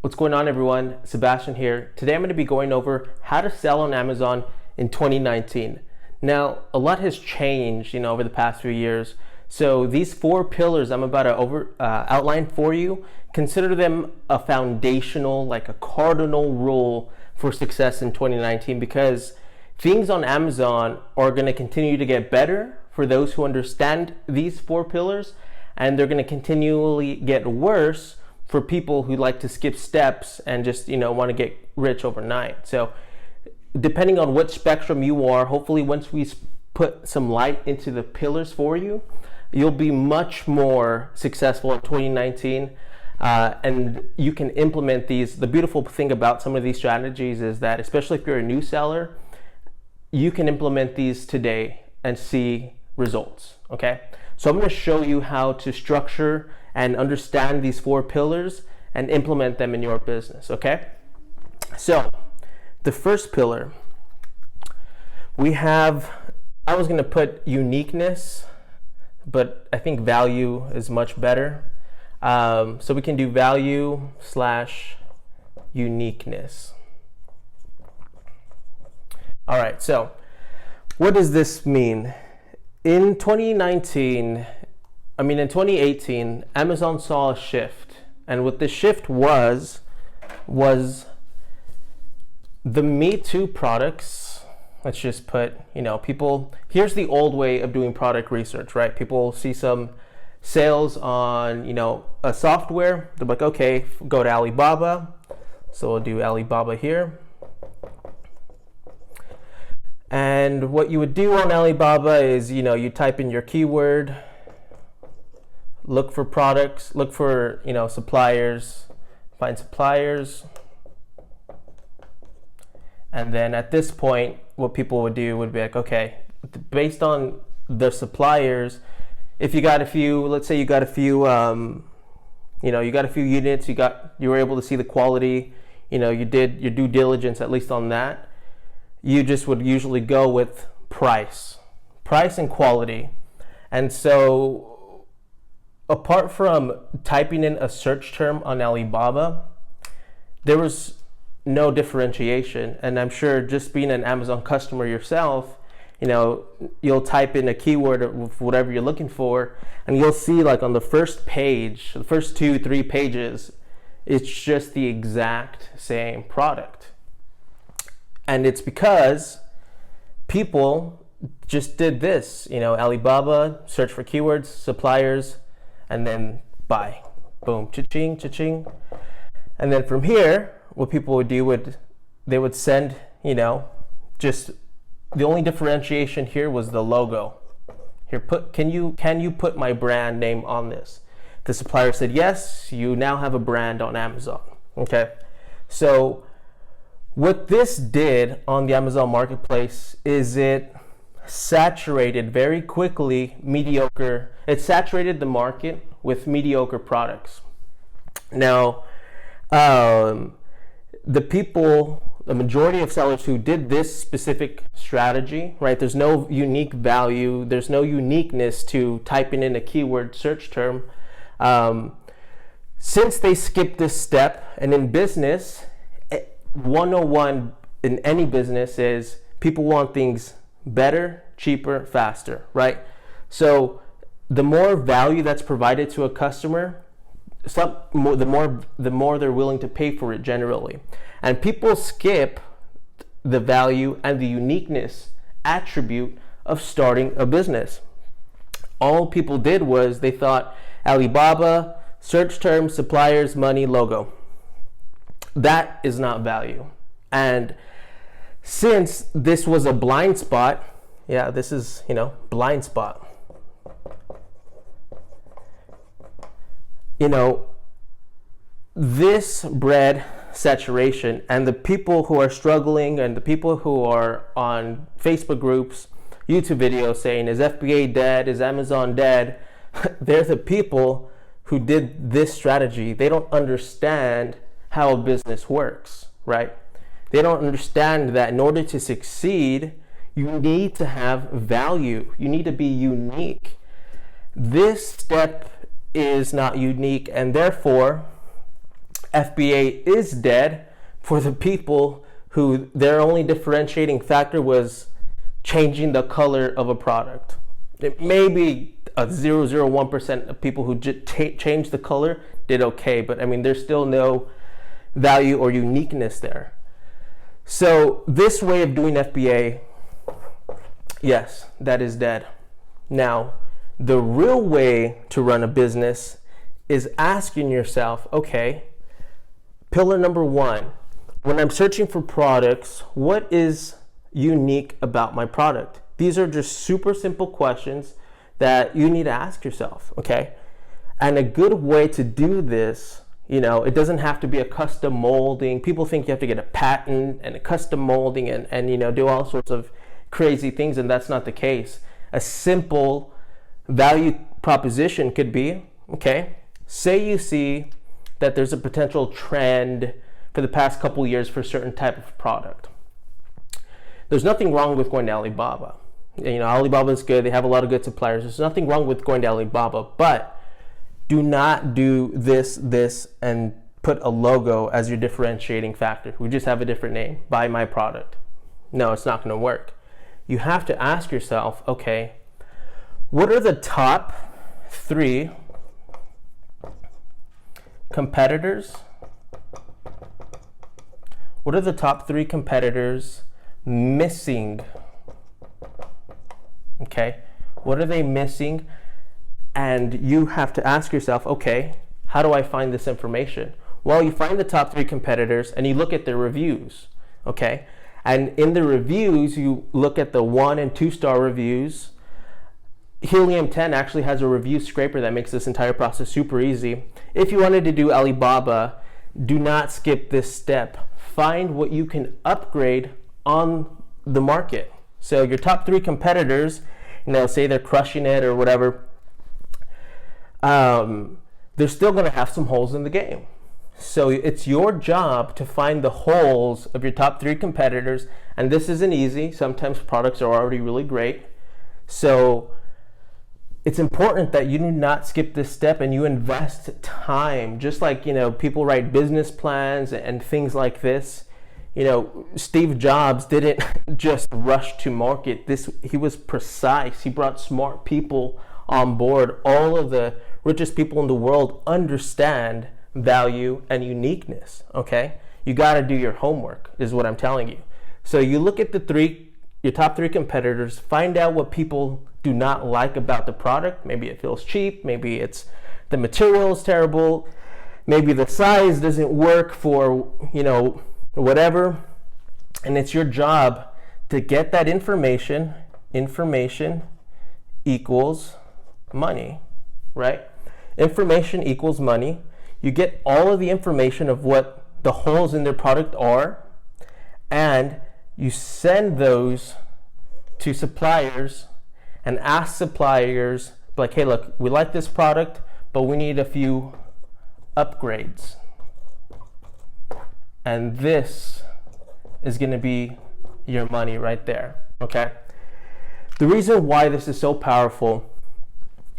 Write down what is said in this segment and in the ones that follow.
What's going on, everyone? Sebastian here. Today I'm going to be going over how to sell on Amazon in 2019. Now, a lot has changed, over the past few years. So these 4 pillars I'm about to outline for you, consider them a foundational, like a cardinal rule for success in 2019, because things on Amazon are going to continue to get better for those who understand these 4 pillars, and they're going to continually get worse for people who like to skip steps and just want to get rich overnight. So depending on what spectrum you are, hopefully once we put some light into the pillars for you, you'll be much more successful in 2019, and you can implement these. The beautiful thing about some of these strategies is that, especially if you're a new seller, you can implement these today and see results. Okay, so I'm going to show you how to structure and understand these 4 pillars and implement them in your business. Okay, so the first pillar we have, I was going to put uniqueness, but I think value is much better. So we can do value / uniqueness. All right, so what does this mean? In 2018, Amazon saw a shift, and what the shift was the Me Too products. Let's just put, people, here's the old way of doing product research, right? People see some sales on, a software. They're like, okay, go to Alibaba. So we'll do Alibaba here. And what you would do on Alibaba is, you type in your keyword, look for products, look for, suppliers, find suppliers. And then at this point, what people would do would be like, okay, based on the suppliers, if you got a few, let's say you got a few, you got a few units, you were able to see the quality, you did your due diligence, at least on that, you just would usually go with price and quality. And so apart from typing in a search term on Alibaba, there was no differentiation. And I'm sure just being an Amazon customer yourself, you'll type in a keyword of whatever you're looking for, and you'll see, like, on the first page, the first 2-3 pages, it's just the exact same product. And it's because people just did this, Alibaba, search for keywords, suppliers, and then buy. Boom, cha-ching, cha-ching. And then from here, what people would do they would send, just the only differentiation here was the logo. Here, can you put my brand name on this? The supplier said yes, you now have a brand on Amazon. Okay, so what this did on the Amazon marketplace is it saturated very quickly it saturated the market with mediocre products. Now, the majority of sellers who did this specific strategy, right, there's no unique value, there's no uniqueness to typing in a keyword search term. Since they skipped this step, and in business, 101 in any business is people want things better, cheaper, faster, right? So the more value that's provided to a customer, the more they're willing to pay for it generally. And people skip the value and the uniqueness attribute of starting a business. All people did was they thought Alibaba, search term, suppliers, money, logo. That is not value. And since this was a blind spot, this is, blind spot. This bred saturation, and the people who are struggling and the people who are on Facebook groups, YouTube videos saying, is FBA dead? Is Amazon dead? They're the people who did this strategy. They don't understand how a business works, right? They don't understand that in order to succeed, you need to have value. You need to be unique. This step is not unique, and therefore FBA is dead for the people who their only differentiating factor was changing the color of a product. It may be a 0.01% of people who just changed the color did okay, but I mean, there's still no value or uniqueness there. So this way of doing FBA, yes, that is dead. Now, the real way to run a business is asking yourself, okay, pillar number one, when I'm searching for products, what is unique about my product? These are just super simple questions that you need to ask yourself, okay? And a good way to do this, you know, it doesn't have to be a custom molding. People think you have to get a patent and a custom molding and you know, do all sorts of crazy things, and that's not the case. A simple value proposition could be, okay, say you see that there's a potential trend for the past couple years for a certain type of product. There's nothing wrong with going to Alibaba. You know, Alibaba is good. They have a lot of good suppliers. There's nothing wrong with going to Alibaba, but do not do this, and put a logo as your differentiating factor. We just have a different name. Buy my product. No, it's not going to work. You have to ask yourself, okay, what are the top 3 competitors? What are the top 3 competitors missing? Okay, what are they missing? And you have to ask yourself, okay, how do I find this information? Well, you find the top 3 competitors and you look at their reviews, okay? And in the reviews, you look at the 1 and 2 star reviews. Helium 10 actually has a review scraper that makes this entire process super easy. If you wanted to do Alibaba, do not skip this step. Find what you can upgrade on the market. So your top 3 competitors, you know, say they're crushing it or whatever, they're still going to have some holes in the game. So it's your job to find the holes of your top 3 competitors, and this isn't easy. Sometimes products are already really great. So it's important that you do not skip this step and you invest time. Just like, you know, people write business plans and things like this. You know, Steve Jobs didn't just rush to market. He was precise. He brought smart people on board. All of the richest people in the world understand value and uniqueness, okay? You got to do your homework is what I'm telling you. So you look at your top 3 competitors, find out what people do not like about the product. Maybe it feels cheap, maybe it's the material is terrible, maybe the size doesn't work for, you know, whatever. And it's your job to get that information. Information equals money, right? Information equals money. You get all of the information of what the holes in their product are, and you send those to suppliers and ask suppliers, like, hey, look, we like this product, but we need a few upgrades. And this is going to be your money right there, okay? The reason why this is so powerful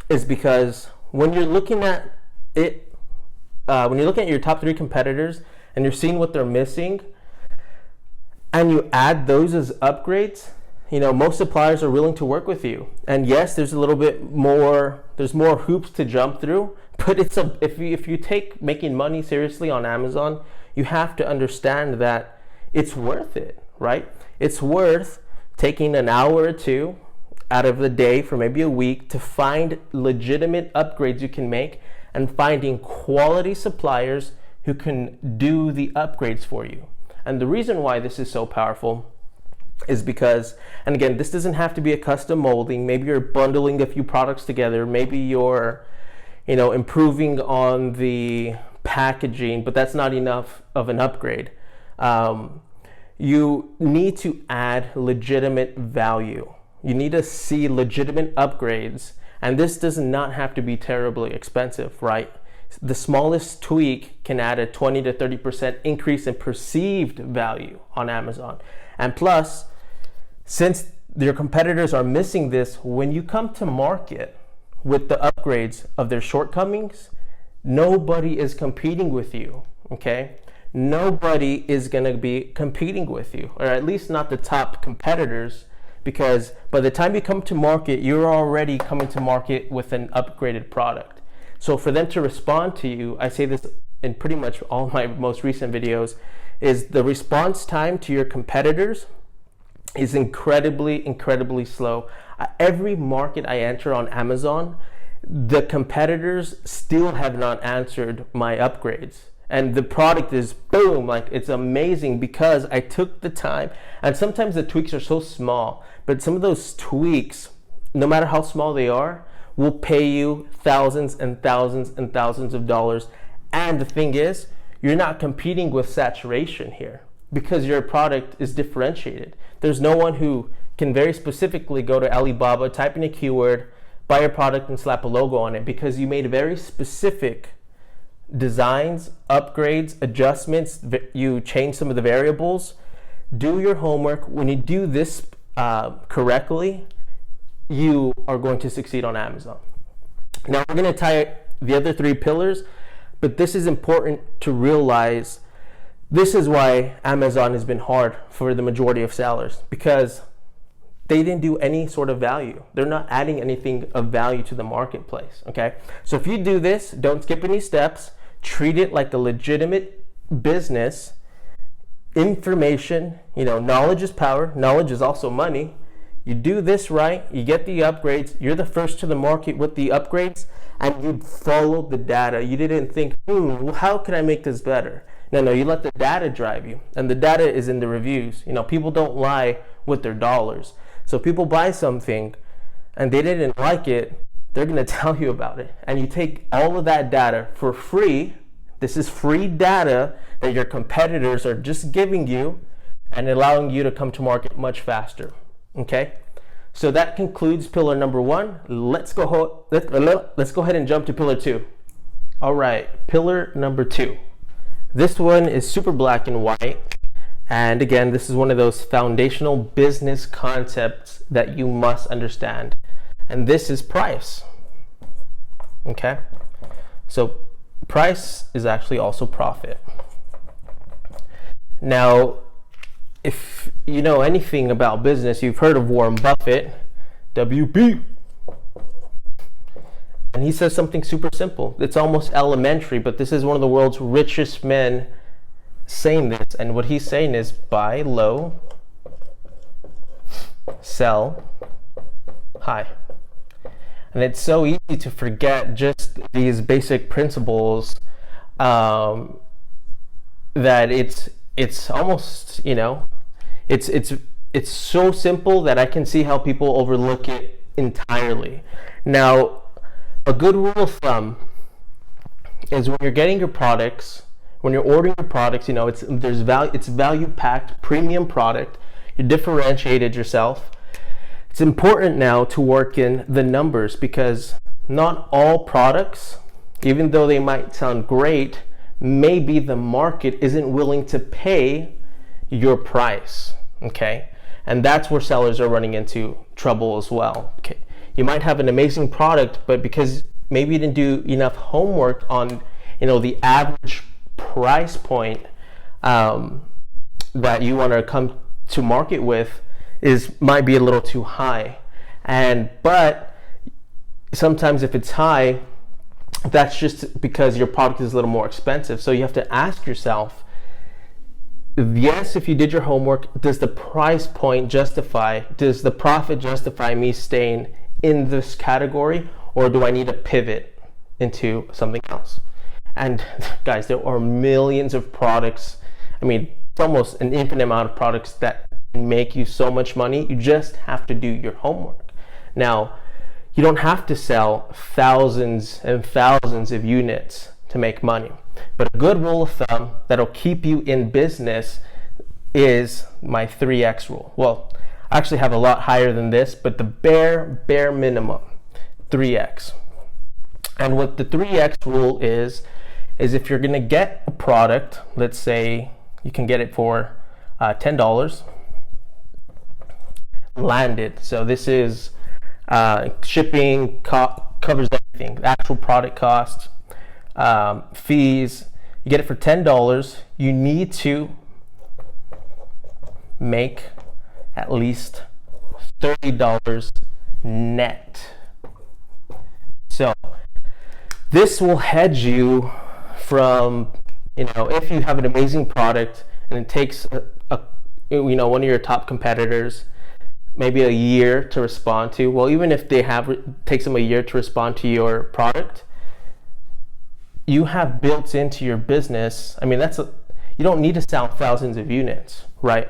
is because when you're looking at it, when you're looking at your top 3 competitors and you're seeing what they're missing, and you add those as upgrades, you know, most suppliers are willing to work with you. And yes, there's a little bit more, there's more hoops to jump through, but if you take making money seriously on Amazon, you have to understand that it's worth it, right? It's worth taking an hour or 2 out of the day for maybe a week to find legitimate upgrades you can make, and finding quality suppliers who can do the upgrades for you. And the reason why this is so powerful is because, and again, this doesn't have to be a custom molding. Maybe you're bundling a few products together. Maybe you're, you know, improving on the packaging, but that's not enough of an upgrade. You need to add legitimate value. You need to see legitimate upgrades, and this does not have to be terribly expensive, right? The smallest tweak can add a 20 to 30% increase in perceived value on Amazon. And plus, since your competitors are missing this, when you come to market with the upgrades of their shortcomings, nobody is competing with you, okay? Nobody is going to be competing with you, or at least not the top competitors, because by the time you come to market, you're already coming to market with an upgraded product. So for them to respond to you, I say this in pretty much all my most recent videos, is the response time to your competitors is incredibly slow. Every market I enter on Amazon, the competitors still have not answered my upgrades. And the product is boom, like it's amazing because I took the time. And sometimes the tweaks are so small, but some of those tweaks, no matter how small they are, will pay you thousands and thousands and thousands of dollars. And the thing is, you're not competing with saturation here because your product is differentiated. There's no one who can very specifically go to Alibaba, type in a keyword, buy a product and slap a logo on it, because you made very specific designs, upgrades, adjustments, you change some of the variables. Do your homework. When you do this correctly, you are going to succeed on Amazon. Now we're going to tie the other 3 pillars, but this is important to realize. This is why Amazon has been hard for the majority of sellers, because they didn't do any sort of value. They're not adding anything of value to the marketplace, okay? So if you do this, don't skip any steps, treat it like a legitimate business. Information, knowledge is power, knowledge is also money. You do this right, you get the upgrades, you're the first to the market with the upgrades, and you followed the data. You didn't think, how can I make this better? No, you let the data drive you, and the data is in the reviews. People don't lie with their dollars. So if people buy something and they didn't like it, they're going to tell you about it. And you take all of that data for free. This is free data that your competitors are just giving you and allowing you to come to market much faster. Okay? So that concludes pillar number 1. Let's go ahead and jump to pillar 2. All right, pillar number 2. This one is super black and white. And again, this is one of those foundational business concepts that you must understand. And this is price. Okay? So price is actually also profit. Now, if you know anything about business, you've heard of Warren Buffett, WB. And he says something super simple. It's almost elementary, but this is one of the world's richest men saying this. And what he's saying is buy low, sell high. And it's so easy to forget just these basic principles, that it's almost, it's so simple that I can see how people overlook it entirely. Now, a good rule of thumb is when you're getting your products, when you're ordering your products, it's value packed, premium product. You differentiated yourself. It's important now to work in the numbers, because not all products, even though they might sound great, maybe the market isn't willing to pay your price, okay? And that's where sellers are running into trouble as well. Okay, you might have an amazing product, but because maybe you didn't do enough homework on, the average price point that you want to come to market with might be a little too high. But sometimes if it's high, that's just because your product is a little more expensive. So you have to ask yourself, yes, if you did your homework, does the price point does the profit justify me staying in this category, or do I need to pivot into something else? And guys, there are millions of products. It's almost an infinite amount of products that make you so much money. You just have to do your homework. Now, you don't have to sell thousands and thousands of units to make money. But a good rule of thumb that'll keep you in business is my 3x rule. Well, I actually have a lot higher than this, but the bare minimum, 3x. And what the 3x rule is if you're gonna get a product, let's say you can get it for $10, landed. So this is shipping, covers everything, the actual product cost, fees, You get it for $10. You need to make at least $30 net. So this will hedge you from, if you have an amazing product and it takes one of your top competitors maybe a year to respond to, well, even if it takes them a year to respond to your product, you have built into your business, you don't need to sell thousands of units, right?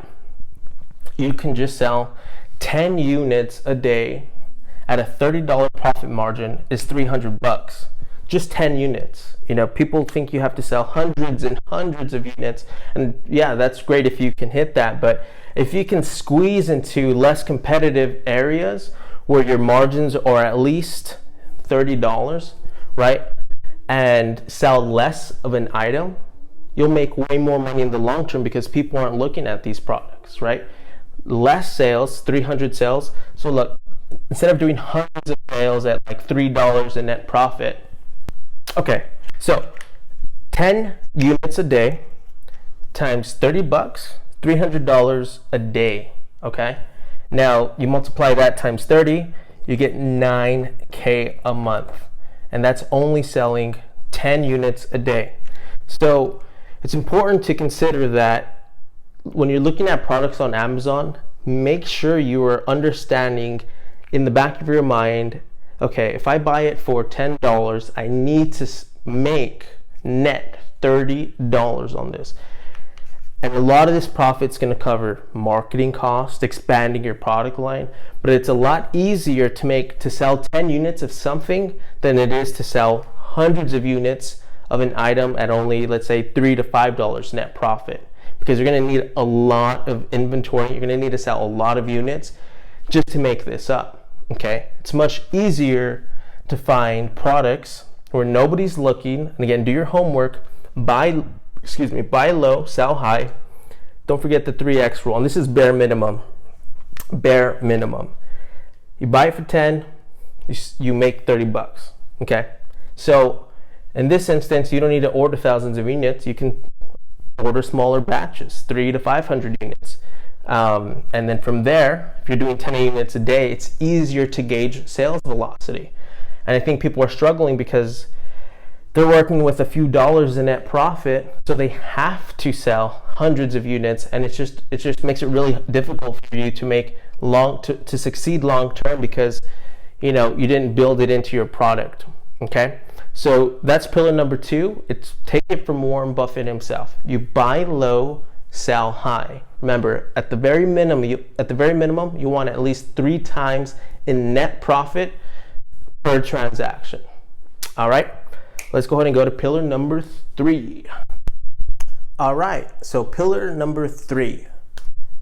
You can just sell 10 units a day at a $30 profit margin is $300. Just 10 units. People think you have to sell hundreds and hundreds of units, and yeah, that's great if you can hit that, but if you can squeeze into less competitive areas where your margins are at least $30, right, and sell less of an item, you'll make way more money in the long term because people aren't looking at these products, right? Less sales, 300 sales. So look, instead of doing hundreds of sales at like $3 in net profit, okay, so 10 units a day times $30, $300 a day, okay? Now you multiply that times 30, you get $9K a month, and that's only selling 10 units a day. So it's important to consider that when you're looking at products on Amazon, make sure you are understanding in the back of your mind, okay, if I buy it for $10, I need to make net $30 on this. And a lot of this profit's going to cover marketing costs, expanding your product line, but it's a lot easier to sell 10 units of something than it is to sell hundreds of units of an item at only, let's say, $3 to $5 net profit, because you're going to need a lot of inventory. You're going to need to sell a lot of units just to make this up. Okay, it's much easier to find products where nobody's looking, and again, do your homework, buy low, sell high. Don't forget the 3X rule, and this is bare minimum. Bare minimum. You buy it for 10, you make $30. Okay, so in this instance, you don't need to order thousands of units. You can order smaller batches, 300 to 500 units. And then from there, if you're doing 10 units a day, it's easier to gauge sales velocity. And I think people are struggling because they're working with a few dollars in net profit, so they have to sell hundreds of units, and it just makes it really difficult for you to make to succeed long term because you didn't build it into your product. Okay, so that's pillar number 2. It's take it from Warren Buffett himself. You buy low, sell high. Remember, at the very minimum, you want at least 3 times in net profit per transaction. All right, let's go ahead and go to pillar number 3. All right, so pillar number 3,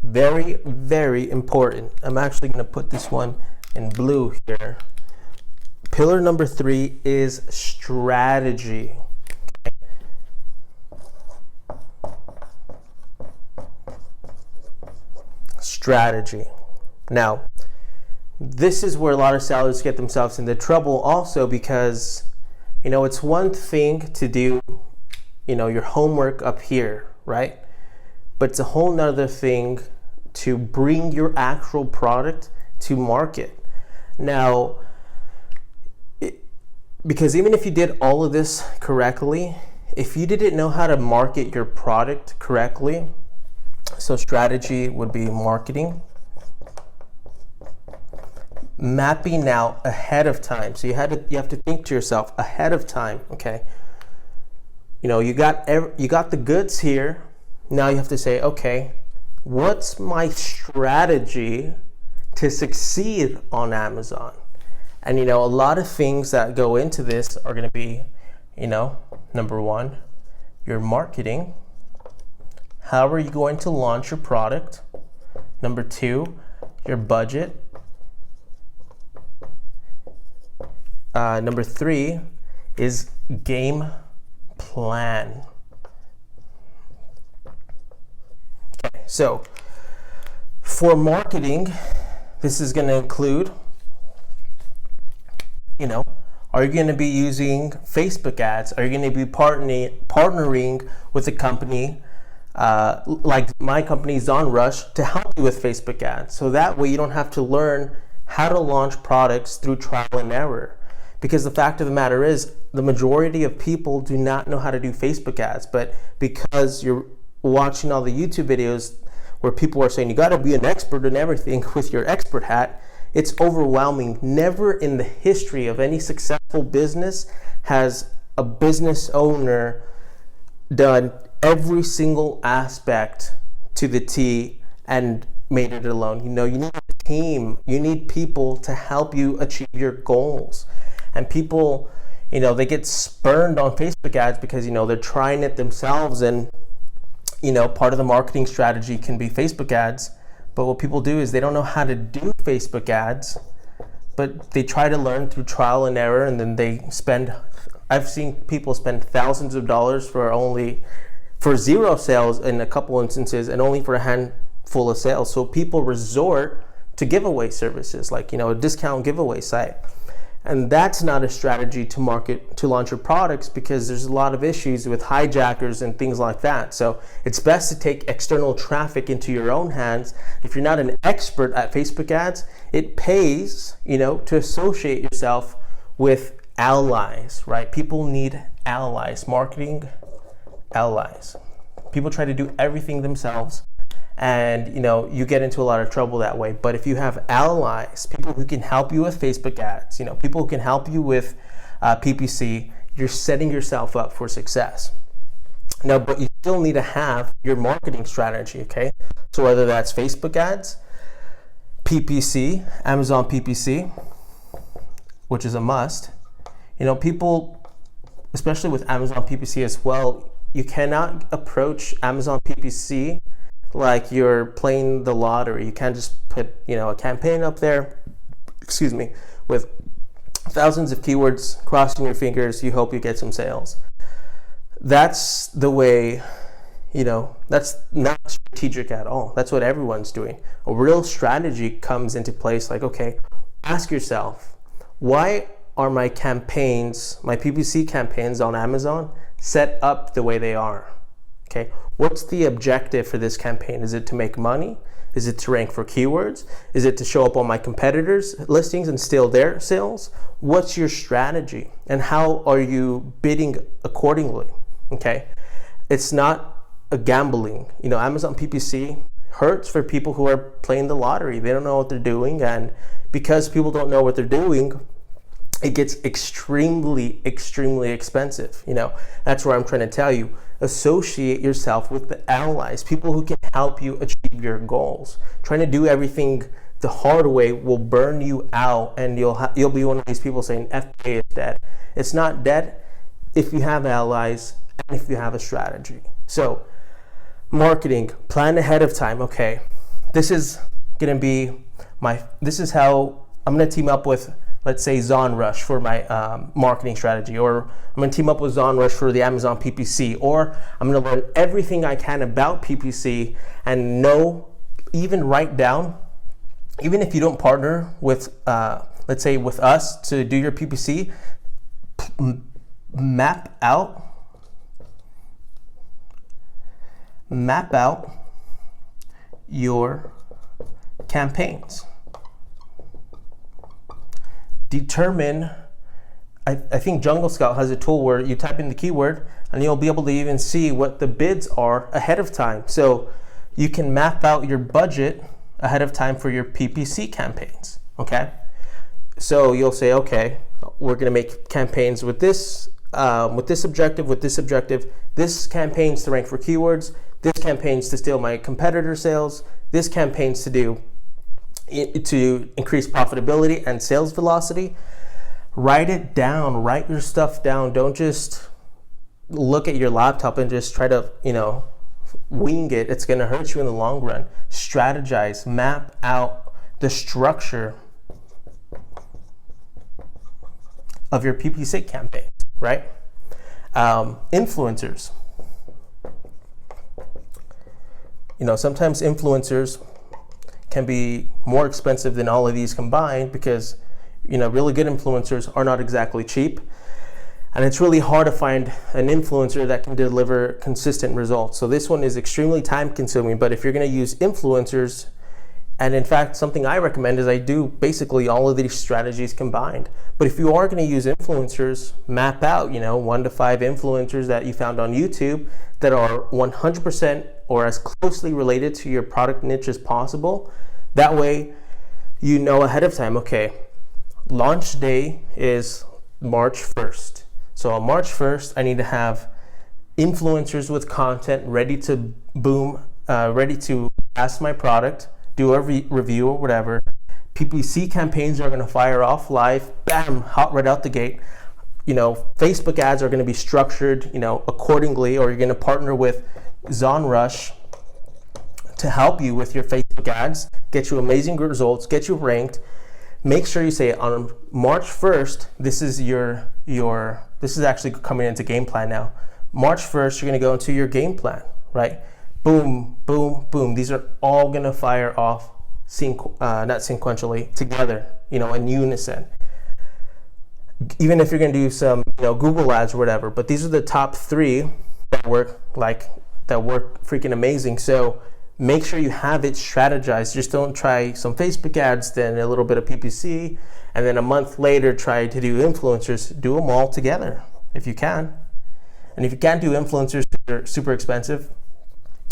very, very important. I'm actually going to put this one in blue here. Pillar number 3 is strategy. Strategy. Now, this is where a lot of sellers get themselves into trouble also, because it's one thing to do your homework up here, right? But it's a whole nother thing to bring your actual product to market. Now, because even if you did all of this correctly, if you didn't know how to market your product correctly, so strategy would be marketing, mapping out ahead of time. So you have to think to yourself ahead of time. Okay, you got the goods here. Now you have to say, okay, what's my strategy to succeed on Amazon? And a lot of things that go into this are going to be, number 1, your marketing. How are you going to launch your product? Number 2, your budget. Number 3 is game plan. Okay, so for marketing, this is going to include, Are you going to be using Facebook ads? Are you going to be partnering with a company like my company ZonRush to help you with Facebook ads? So that way you don't have to learn how to launch products through trial and error. Because the fact of the matter is, the majority of people do not know how to do Facebook ads, but because you're watching all the YouTube videos where people are saying you got to be an expert in everything with your expert hat, it's overwhelming. Never in the history of any successful business has a business owner done every single aspect to the T and made it alone. You know, you need a team. You need people to help you achieve your goals. And people, you know, they get spurned on Facebook ads because, you know, they're trying it themselves, and you know, part of the marketing strategy can be Facebook ads, but what people do is they don't know how to do Facebook ads, but they try to learn through trial and error, and then they spend, I've seen people spend thousands of dollars for zero sales in a couple instances and only for a handful of sales. So people resort to giveaway services like, you know, a discount giveaway site. And that's not a strategy to launch your products, because there's a lot of issues with hijackers and things like that. So it's best to take external traffic into your own hands. If you're not an expert at Facebook ads, it pays, you know, to associate yourself with allies, right? People need allies, marketing allies. People try to do everything themselves, and you know, you get into a lot of trouble that way. But if you have allies, people who can help you with Facebook ads, you know, people who can help you with PPC, you're setting yourself up for success. Now, but you still need to have your marketing strategy, okay? So whether that's Facebook ads, PPC, Amazon PPC, which is a must, you know, people, especially with Amazon PPC as well, you cannot approach Amazon PPC like you're playing the lottery. You can't just put, you know, a campaign up there, with thousands of keywords, crossing your fingers, you hope you get some sales. That's the way, you know, that's not strategic at all. That's what everyone's doing. A real strategy comes into place like, okay, ask yourself, why are my campaigns, my PPC campaigns on Amazon set up the way they are? Okay, what's the objective for this campaign? Is it to make money? Is it to rank for keywords? Is it to show up on my competitors' listings and steal their sales? What's your strategy? And how are you bidding accordingly? Okay, it's not a gambling. You know, Amazon PPC hurts for people who are playing the lottery. They don't know what they're doing, and because people don't know what they're doing, it gets extremely expensive. You know, that's where I'm trying to tell you, associate yourself with the allies, people who can help you achieve your goals. Trying to do everything the hard way will burn you out, and you'll be one of these people saying FBA is dead. It's not dead if you have allies and if you have a strategy. So marketing, plan ahead of time. Okay, this is how I'm gonna team up with, let's say, ZonRush for my marketing strategy, or I'm going to team up with ZonRush for the Amazon PPC, or I'm going to learn everything I can about PPC and know, even write down, even if you don't partner with, let's say, with us to do your PPC, map out your campaigns. Determine, I think Jungle Scout has a tool where you type in the keyword and you'll be able to even see what the bids are ahead of time. So you can map out your budget ahead of time for your PPC campaigns, okay? So you'll say, okay, we're gonna make campaigns with this objective, this campaign's to rank for keywords, this campaign's to steal my competitor sales, this campaign's to increase profitability and sales velocity. Write it down, write your stuff down. Don't just look at your laptop and just try to, you know, wing it. It's going to hurt you in the long run. Strategize, map out the structure of your PPC campaign, right? Influencers. You know, sometimes influencers can be more expensive than all of these combined, because really good influencers are not exactly cheap. And it's really hard to find an influencer that can deliver consistent results. So this one is extremely time consuming, but if you're gonna use influencers, and in fact, something I recommend is I do basically all of these strategies combined. But if you are gonna use influencers, map out, 1 to 5 influencers that you found on YouTube that are 100% or as closely related to your product niche as possible. That way, you know ahead of time, okay, launch day is March 1st. So on March 1st, I need to have influencers with content ready to boom, ready to ask my product, do a review or whatever. PPC campaigns are gonna fire off live, bam, hot right out the gate. Facebook ads are gonna be structured, accordingly, or you're gonna partner with ZonRush to help you with your Facebook ads, get you amazing results, get you ranked. Make sure you say on March 1st, this is this is actually coming into game plan now. March 1st, you're gonna go into your game plan, right? Boom, boom, boom. These are all gonna fire off, not sequentially, together, in unison. Even if you're gonna do some, Google ads or whatever, but these are the top 3 that work freaking amazing. So make sure you have it strategized. Just don't try some Facebook ads, then a little bit of PPC, and then a month later try to do influencers. Do them all together if you can. And if you can't do influencers, they're super expensive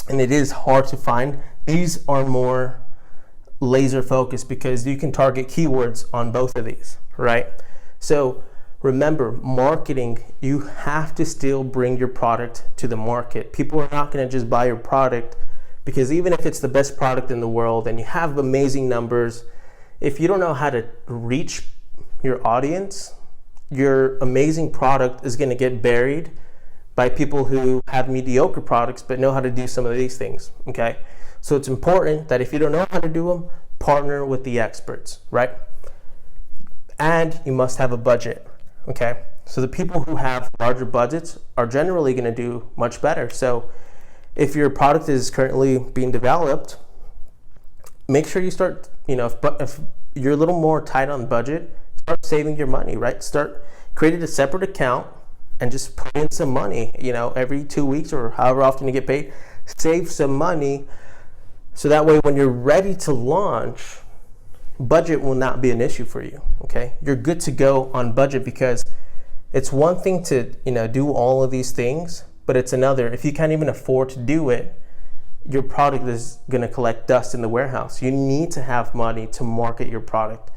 and it is hard to find. These are more laser focused because you can target keywords on both of these, right? So remember, marketing, you have to still bring your product to the market. People are not going to just buy your product because even if it's the best product in the world and you have amazing numbers, if you don't know how to reach your audience, your amazing product is going to get buried by people who have mediocre products but know how to do some of these things, okay? So it's important that if you don't know how to do them, partner with the experts, right? And you must have a budget, okay? So the people who have larger budgets are generally going to do much better. So if your product is currently being developed, make sure you start, if you're a little more tight on budget, start saving your money, right? Start creating a separate account and just put in some money, every 2 weeks or however often you get paid. Save some money so that way when you're ready to launch, budget will not be an issue for you, okay? You're good to go on budget because it's one thing to, do all of these things, but it's another, if you can't even afford to do it, your product is going to collect dust in the warehouse. You need to have money to market your product.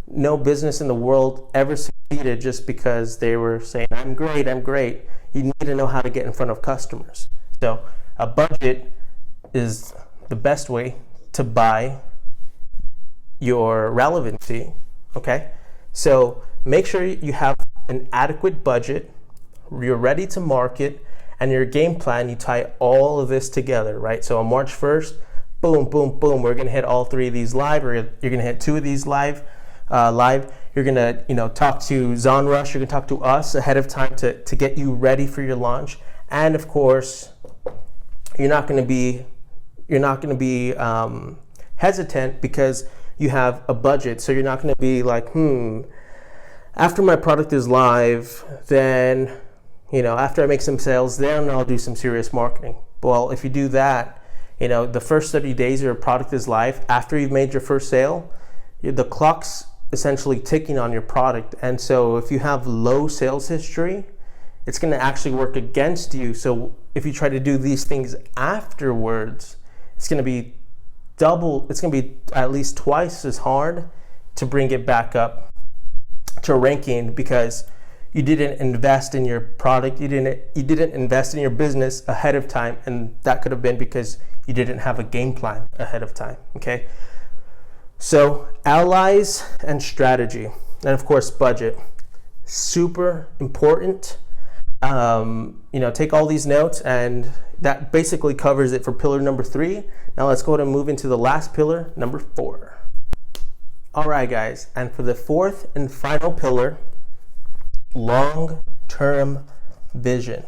No business in the world ever succeeded just because they were saying, I'm great, I'm great. You need to know how to get in front of customers. So a budget is the best way to buy your relevancy, okay? So make sure you have an adequate budget, you're ready to market, and your game plan, you tie all of this together, right? So on March 1st, boom, boom, boom, we're gonna hit all 3 of these live, or you're gonna hit 2 of these live. You're gonna, talk to ZonRush, you're gonna talk to us ahead of time to get you ready for your launch. And of course, you're not gonna be hesitant because you have a budget. So you're not gonna be like, after my product is live, then after I make some sales, then I'll do some serious marketing. Well, if you do that, the first 30 days your product is live, after you've made your first sale, the clock's essentially ticking on your product. And so if you have low sales history, it's going to actually work against you. So if you try to do these things afterwards, it's going to be at least twice as hard to bring it back up to ranking because you didn't invest in your product, you didn't invest in your business ahead of time, and that could have been because you didn't have a game plan ahead of time, okay? So allies and strategy, and of course budget, super important. Take all these notes, and that basically covers it for pillar number 3. Now let's go ahead and move into the last pillar, number 4. All right, guys, and for the 4th and final pillar, long-term vision.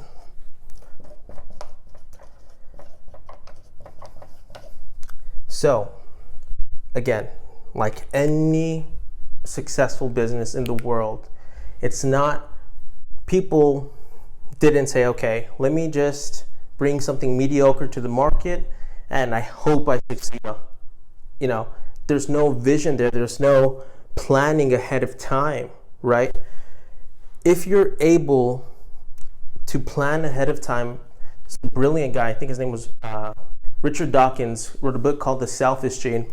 So, again, like any successful business in the world. It's not, people didn't say, okay, let me just bring something mediocre to the market and I hope I succeed. You know, there's no vision there. There's no planning ahead of time, right? If you're able to plan ahead of time, it's a brilliant guy, I think his name was Richard Dawkins, wrote a book called The Selfish Gene.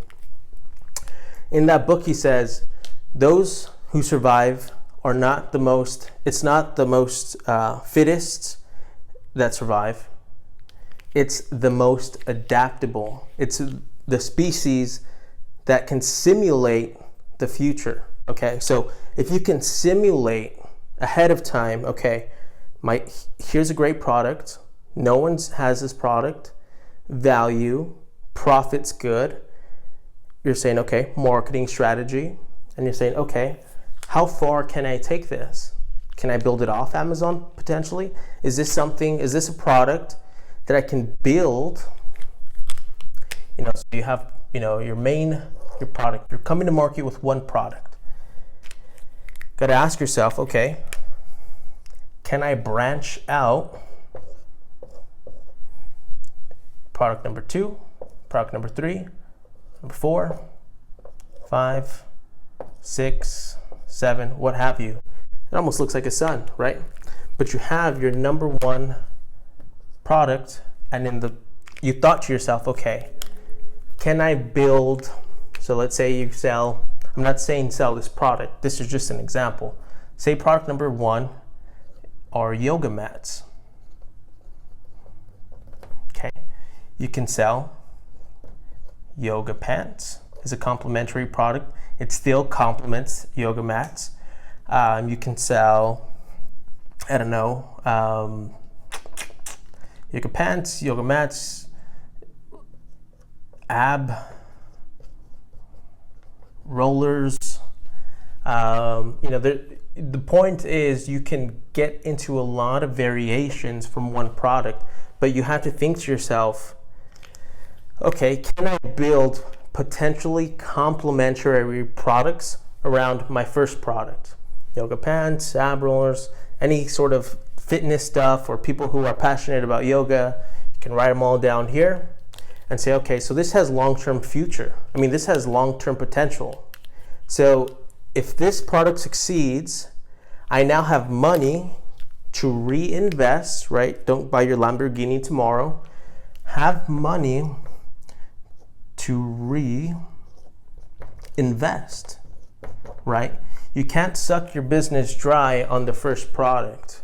In that book, he says, those who survive are not the most, it's not the most fittest that survive. It's the most adaptable. It's the species that can simulate the future, okay? So if you can simulate ahead of time, okay, here's a great product. No one has this product. Value, profit's good. You're saying, okay, marketing strategy. And you're saying, okay, how far can I take this? Can I build it off Amazon potentially? Is this a product that I can build? You know, so you have, you know, your product. You're coming to market with one product. Got to ask yourself, okay, can I branch out? Product number 2, product number 3, number 4, 5, 6, 7, what have you. It almost looks like a sun, right? But you have your number 1 product, and you thought to yourself, okay, can I build? So let's say you sell, I'm not saying sell this product, this is just an example. Say product number 1 are yoga mats. Okay, you can sell yoga pants as a complementary product. It still complements yoga mats. You can sell, I don't know, yoga pants, yoga mats, ab rollers. You know, the point is you can get into a lot of variations from one product, but you have to think to yourself, okay, can I build potentially complementary products around my first product? Yoga pants, ab rollers, any sort of fitness stuff, or people who are passionate about yoga. You can write them all down here and say, okay, so this has long-term future. I mean, this has long-term potential. So if this product succeeds, I now have money to reinvest, right? Don't buy your Lamborghini tomorrow. Have money to reinvest, right? You can't suck your business dry on the first product.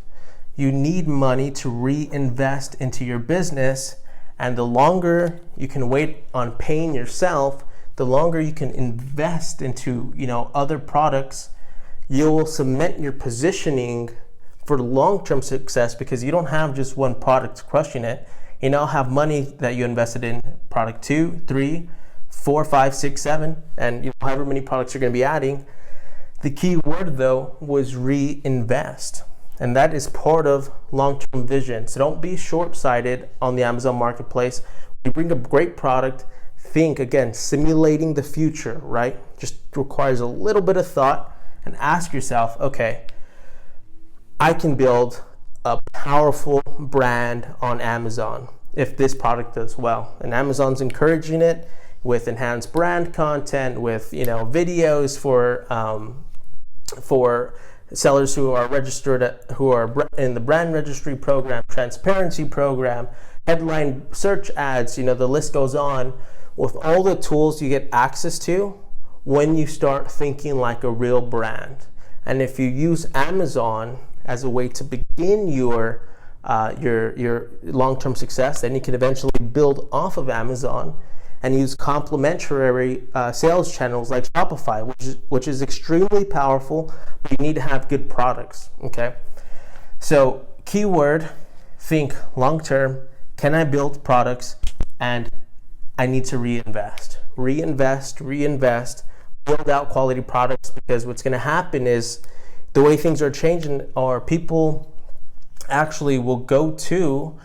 You need money to reinvest into your business, and the longer you can wait on paying yourself, the longer you can invest into, you know, other products, you'll cement your positioning for long-term success, because you don't have just one product crushing it. You now have money that you invested in product 2, 3, 4, 5, 6, 7, and however many products you're going to be adding. The key word though was reinvest, and that is part of long-term vision. So don't be short-sighted on the Amazon marketplace. When you bring a great product, think again, simulating the future, right? Just requires a little bit of thought, and ask yourself, okay, I can build a powerful brand on Amazon if this product does well. And Amazon's encouraging it with enhanced brand content, with, you know, videos for sellers who are registered, who are in the brand registry program, transparency program, headline search ads, you know, the list goes on. With all the tools you get access to when you start thinking like a real brand. And if you use Amazon as a way to begin your long-term success, then you can eventually build off of Amazon and use complementary sales channels like Shopify, which is extremely powerful, but you need to have good products, okay? So keyword, think long-term, can I build products, and I need to reinvest, build out quality products, because what's going to happen is the way things are changing are people actually will go to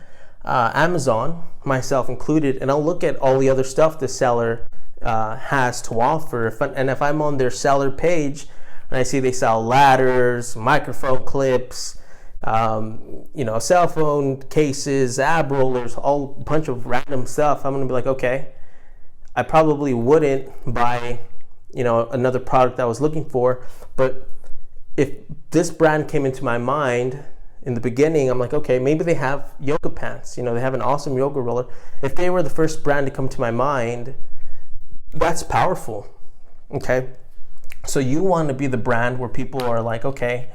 Amazon, myself included, and I'll look at all the other stuff the seller has to offer. And if I'm on their seller page and I see they sell ladders, microphone clips, cell phone cases, ab rollers, all bunch of random stuff, I'm gonna be like, okay, I probably wouldn't buy, another product that I was looking for. But if this brand came into my mind in the beginning, I'm like, okay, maybe they have yoga pants, they have an awesome yoga roller. If they were the first brand to come to my mind, that's powerful. Okay, so you want to be the brand where people are like, okay,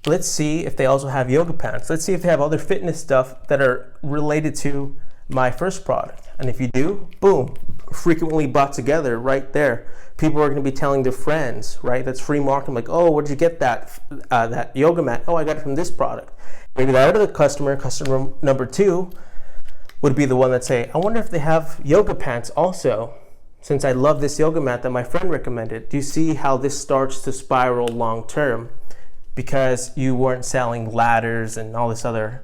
let's see if they also have yoga pants. Let's see if they have other fitness stuff that are related to my first product. And if you do, boom, frequently bought together right there. People are going to be telling their friends, right? That's free marketing. Like, oh, where'd you get that yoga mat? Oh, I got it from this product. Maybe that other customer number 2, would be the one that say, I wonder if they have yoga pants also, since I love this yoga mat that my friend recommended. Do you see how this starts to spiral long term? Because you weren't selling ladders and all this other,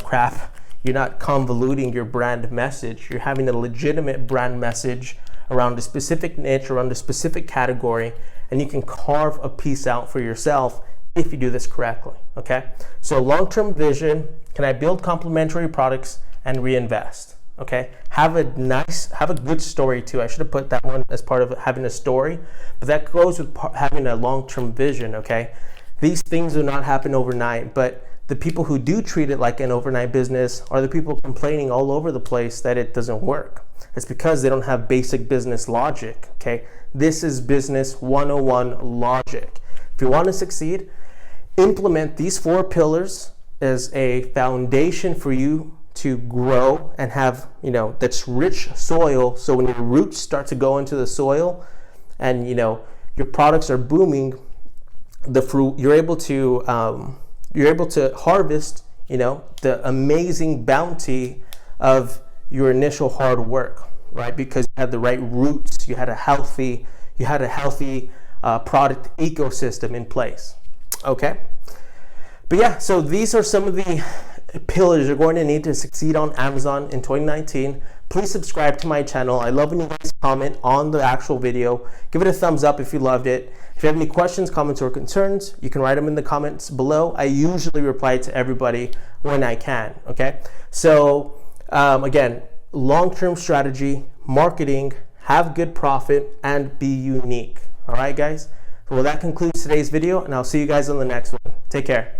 crap. You're not convoluting your brand message. You're having a legitimate brand message around a specific niche, around a specific category, and you can carve a piece out for yourself if you do this correctly, okay? So long-term vision, can I build complementary products and reinvest, okay? Have a good story too. I should have put that one as part of having a story, but that goes with having a long-term vision, okay? These things do not happen overnight, but the people who do treat it like an overnight business are the people complaining all over the place that it doesn't work. It's because they don't have basic business logic, okay? This is business 101 logic. If you want to succeed, implement these 4 pillars as a foundation for you to grow and have, that's rich soil. So when your roots start to go into the soil and, your products are booming, the fruit, you're able to harvest, the amazing bounty of your initial hard work, right? Because you had the right roots, you had a healthy product ecosystem in place, okay? But yeah, so these are some of the pillars you're going to need to succeed on Amazon in 2019. Please subscribe to my channel. I love when you guys comment on the actual video. Give it a thumbs up if you loved it. If you have any questions, comments, or concerns, you can write them in the comments below. I usually reply to everybody when I can, okay? So again, long-term strategy, marketing, have good profit, and be unique. All right, guys? Well, that concludes today's video, and I'll see you guys on the next one. Take care.